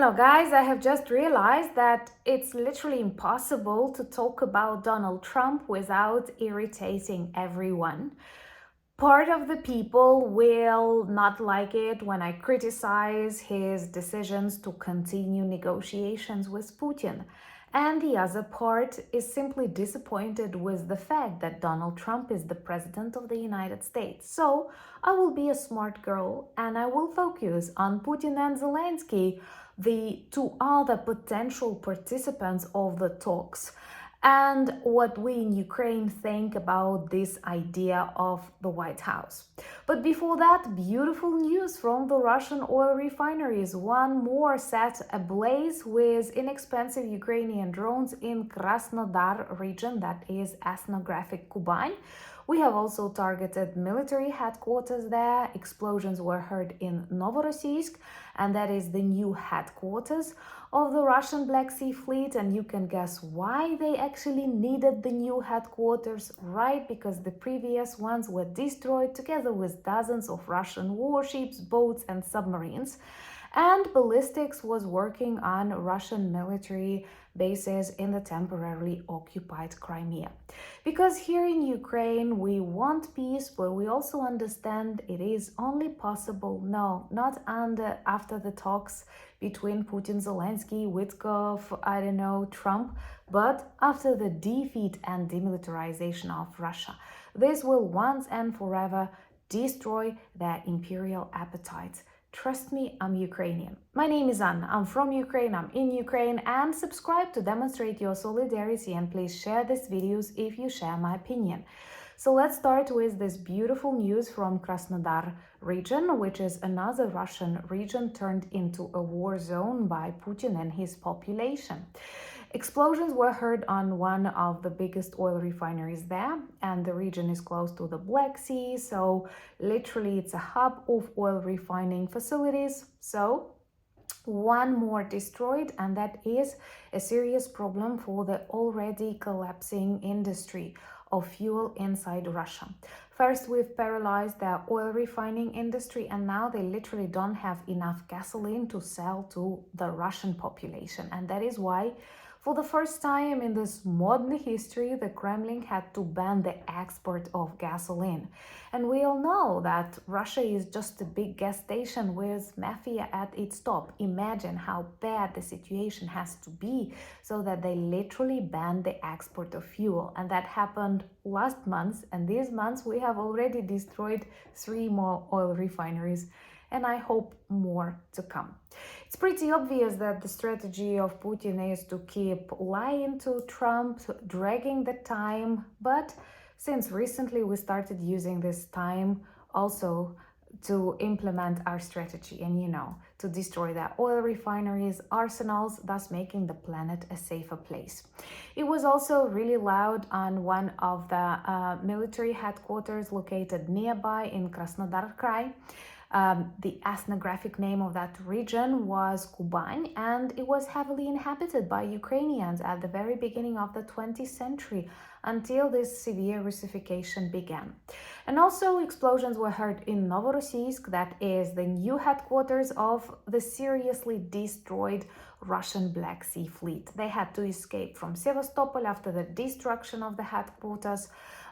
Hello guys, I have just realized that it's literally impossible to talk about Donald Trump without irritating everyone. Part of the people will not like it when I criticize his decisions to continue negotiations with Putin. And the other part is simply disappointed with the fact that Donald Trump is the president of the United States. So I will be a smart girl and I will focus on Putin and Zelenskyy, the two other potential participants of the talks, and what we in Ukraine think about this idea of the White House. But before that, beautiful news from the Russian oil refineries. One more set ablaze with inexpensive Ukrainian drones in Krasnodar region, that is ethnographic Kuban. We have also targeted military headquarters there. Explosions were heard in Novorossiysk, and that is the new headquarters of the Russian Black Sea Fleet. And you can guess why they actually needed the new headquarters, right? Because the previous ones were destroyed together with dozens of Russian warships, boats, and submarines. And ballistics was working on Russian military bases in the temporarily occupied Crimea. Because here in Ukraine we want peace, but we also understand it is only possible, not after the talks between Putin, Zelenskyy, Witkov, Trump, but after the defeat and demilitarization of Russia. This will once and forever destroy their imperial appetite. Trust me, I'm Ukrainian. My name is Anna. I'm from Ukraine, I'm in Ukraine, and subscribe to demonstrate your solidarity, and please share these videos if you share my opinion. So let's start with this beautiful news from Krasnodar region, which is another Russian region turned into a war zone by Putin and his population. Explosions were heard on one of the biggest oil refineries there, and the region is close to the Black Sea, so literally it's a hub of oil refining facilities. So one more destroyed, and that is a serious problem for the already collapsing industry of fuel inside Russia. First, we've paralyzed the oil refining industry, and now they literally don't have enough gasoline to sell to the Russian population. And that is why, for the first time in this modern history, the Kremlin had to ban the export of gasoline. And we all know that Russia is just a big gas station with mafia at its top. Imagine how bad the situation has to be so that they literally banned the export of fuel. And that happened last month, and these months we have already destroyed 3 more oil refineries, and I hope more to come. It's pretty obvious that the strategy of Putin is to keep lying to Trump, dragging the time, but since recently we started using this time also to implement our strategy and, to destroy the oil refineries, arsenals, thus making the planet a safer place. It was also really loud on one of the military headquarters located nearby in Krasnodar Krai. The ethnographic name of that region was Kuban, and it was heavily inhabited by Ukrainians at the very beginning of the 20th century until this severe Russification began. And also explosions were heard in Novorossiysk, that is the new headquarters of the seriously destroyed Russian Black Sea Fleet. They had to escape from Sevastopol after the destruction of the headquarters.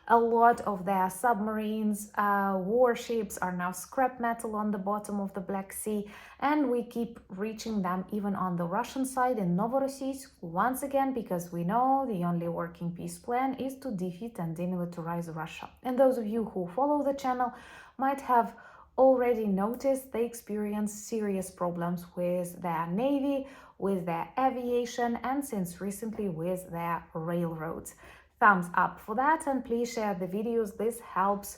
A lot of their submarines, warships are now scrap metal on the bottom of the Black Sea, and we keep reaching them even on the Russian side in Novorossiysk, once again because we know the only working peace plan is to defeat and demilitarize Russia. And those of you who follow the channel might have already noticed they experience serious problems with their navy, with their aviation, and since recently with their railroads. Thumbs up for that, and please share the videos. This helps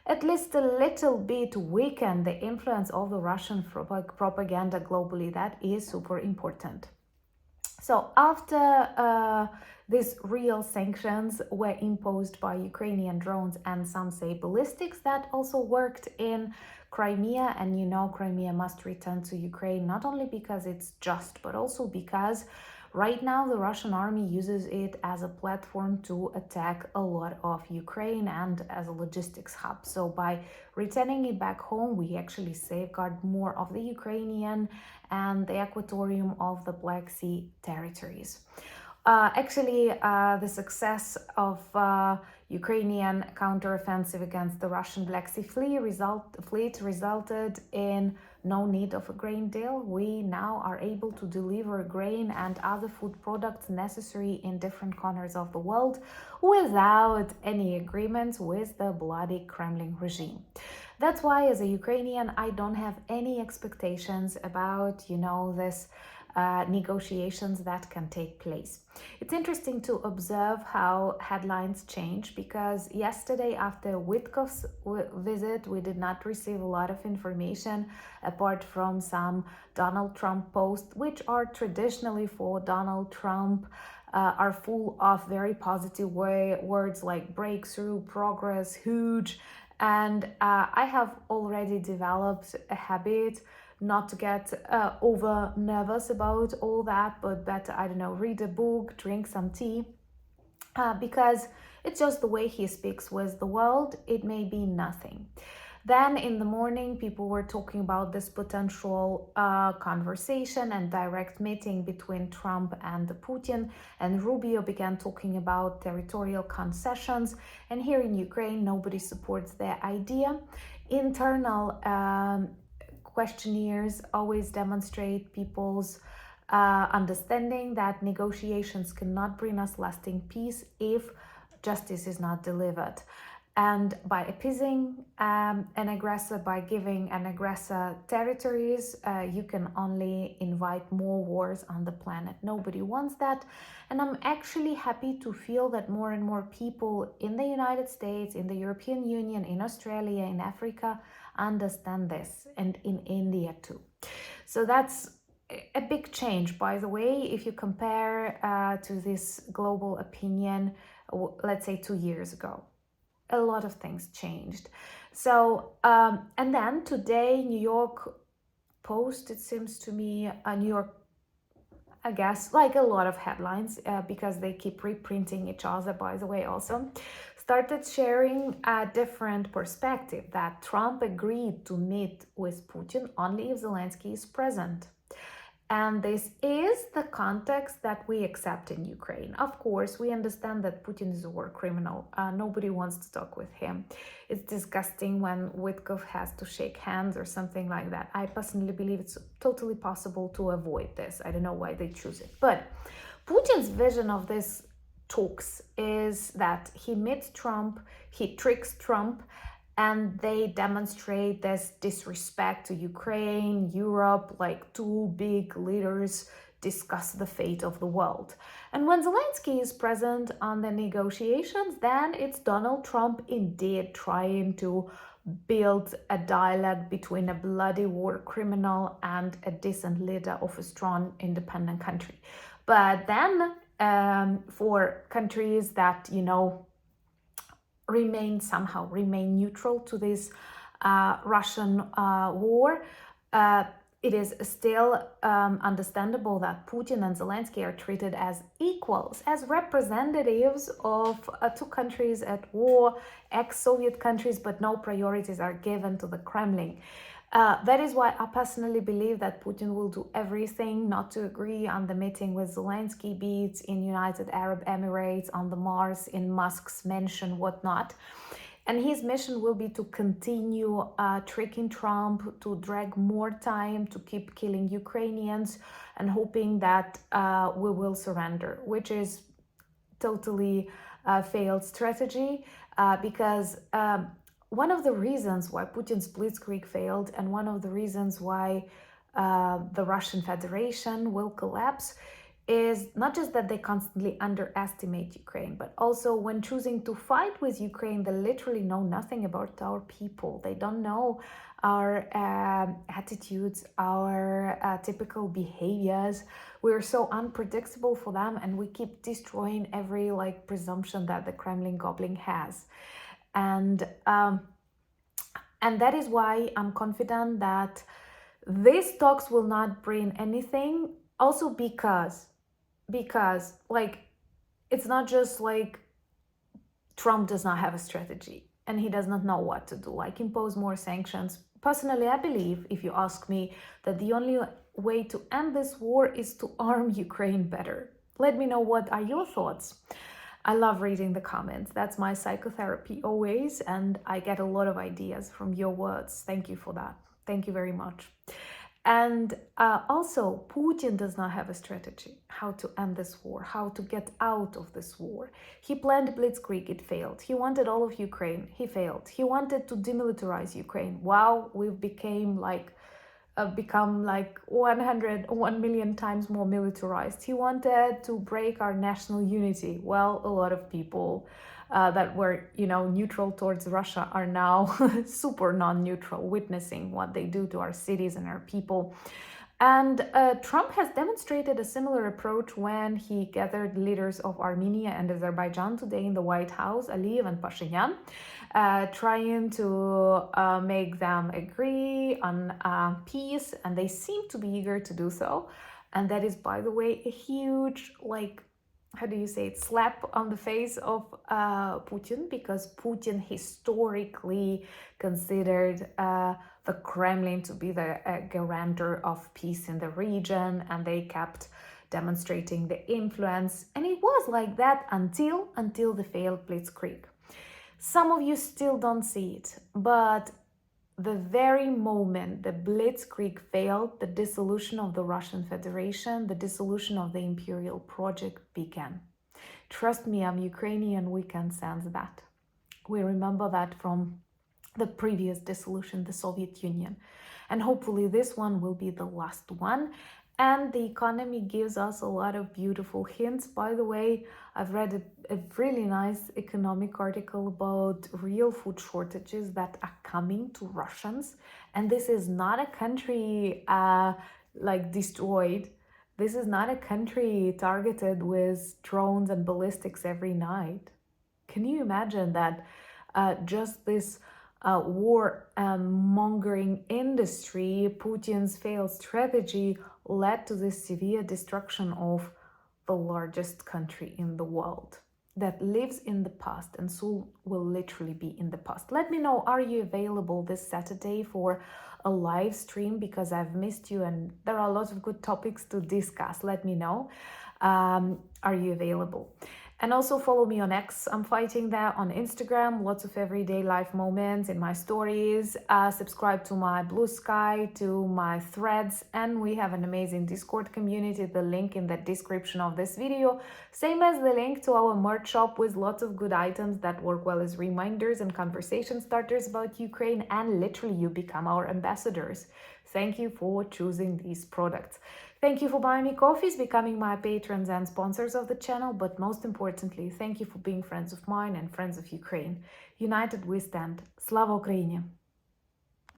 at least a little bit weaken the influence of the Russian propaganda globally. That is super important. So after these real sanctions were imposed by Ukrainian drones and some say ballistics that also worked in Crimea, and Crimea must return to Ukraine not only because it's just, but also because Right now, the Russian army uses it as a platform to attack a lot of Ukraine and as a logistics hub. So by returning it back home, we actually safeguard more of the Ukrainian and the equatorium of the Black Sea territories. The success of Ukrainian counteroffensive against the Russian Black Sea fleet resulted in no need of a grain deal. We now are able to deliver grain and other food products necessary in different corners of the world without any agreements with the bloody Kremlin regime. That's why, as a Ukrainian, I don't have any expectations about, this negotiations that can take place. It's interesting to observe how headlines change, because yesterday, after Witkoff's visit, we did not receive a lot of information apart from some Donald Trump posts, which are traditionally for Donald Trump, are full of very positive words like breakthrough, progress, huge. And I have already developed a habit not to get over nervous about all that, but better, I don't know, read a book, drink some tea, because it's just the way he speaks with the world. It may be nothing. Then in the morning, people were talking about this potential conversation and direct meeting between Trump and Putin, and Rubio began talking about territorial concessions. And here in Ukraine, nobody supports their idea. Internal questionnaires always demonstrate people's understanding that negotiations cannot bring us lasting peace if justice is not delivered. And by appeasing an aggressor, by giving an aggressor territories, you can only invite more wars on the planet. Nobody wants that. And I'm actually happy to feel that more and more people in the United States, in the European Union, in Australia, in Africa, understand this, and in India too. So that's a big change, by the way, if you compare to this global opinion, let's say 2 years ago. A lot of things changed. So, and then today, New York Post, it seems to me, New York, I guess, like a lot of headlines, because they keep reprinting each other, by the way, also, started sharing a different perspective, that Trump agreed to meet with Putin only if Zelenskyy is present. And this is the context that we accept in Ukraine. Of course, we understand that Putin is a war criminal. Nobody wants to talk with him. It's disgusting when Witkoff has to shake hands or something like that. I personally believe it's totally possible to avoid this. I don't know why they choose it. But Putin's vision of this talks is that he meets Trump, he tricks Trump, and they demonstrate this disrespect to Ukraine, Europe, like two big leaders discuss the fate of the world. And when Zelenskyy is present on the negotiations, then it's Donald Trump indeed trying to build a dialogue between a bloody war criminal and a decent leader of a strong independent country. But then for countries that, remain neutral to this Russian war, it is still understandable that Putin and Zelenskyy are treated as equals, as representatives of two countries at war, ex-Soviet countries, but no priorities are given to the Kremlin. That is why I personally believe that Putin will do everything not to agree on the meeting with Zelenskyy, be it in United Arab Emirates, on the Mars, in Musk's mansion, whatnot. And his mission will be to continue tricking Trump, to drag more time, to keep killing Ukrainians, and hoping that we will surrender, which is totally failed strategy, because one of the reasons why Putin's blitzkrieg failed, and one of the reasons why the Russian Federation will collapse, is not just that they constantly underestimate Ukraine, but also when choosing to fight with Ukraine, they literally know nothing about our people. They don't know our attitudes, our typical behaviors. We're so unpredictable for them, and we keep destroying every presumption that the Kremlin goblin has. And that is why I'm confident that these talks will not bring anything, also because because like it's not just like Trump does not have a strategy and he does not know what to do, like impose more sanctions. Personally, I believe, if you ask me, that the only way to end this war is to arm Ukraine better. Let me know what are your thoughts. I love reading the comments. That's my psychotherapy always, and I get a lot of ideas from your words. Thank you for that. Thank you very much. And also, Putin does not have a strategy how to end this war, how to get out of this war. He planned blitzkrieg, it failed. He wanted all of Ukraine, he failed. He wanted to demilitarize Ukraine. Wow, we've become like 1 million times more militarized. He wanted to break our national unity. Well, a lot of people that were, neutral towards Russia are now super non-neutral, witnessing what they do to our cities and our people. And Trump has demonstrated a similar approach when he gathered leaders of Armenia and Azerbaijan today in the White House, Aliyev and Pashinyan, trying to make them agree on peace, and they seem to be eager to do so. And that is, by the way, a huge, slap on the face of Putin, because Putin historically considered the Kremlin to be the guarantor of peace in the region, and they kept demonstrating the influence. And it was like that until the failed blitzkrieg. Some of you still don't see it, but the very moment the blitzkrieg failed, the dissolution of the Russian Federation, the dissolution of the imperial project began. Trust me, I'm Ukrainian, we can sense that. We remember that from the previous dissolution, the Soviet Union. And hopefully this one will be the last one. And the economy gives us a lot of beautiful hints. By the way, I've read a really nice economic article about real food shortages that are coming to Russians. And this is not a country destroyed. This is not a country targeted with drones and ballistics every night. Can you imagine that just this war mongering industry, Putin's failed strategy, led to this severe destruction of the largest country in the world that lives in the past and soon will literally be in the past. Let me know, are you available this Saturday for a live stream? Because I've missed you and there are lots of good topics to discuss. Let me know. Are you available? And also follow me on X. I'm fighting there, on Instagram. Lots of everyday life moments in my stories. Subscribe to my Blue Sky, to my Threads, and we have an amazing Discord community. The link in the description of this video. Same as the link to our merch shop with lots of good items that work well as reminders and conversation starters about Ukraine, and literally you become our ambassadors. Thank you for choosing these products. Thank you for buying me coffees, becoming my patrons and sponsors of the channel, but most importantly, thank you for being friends of mine and friends of Ukraine. United we stand. Slava Ukraini!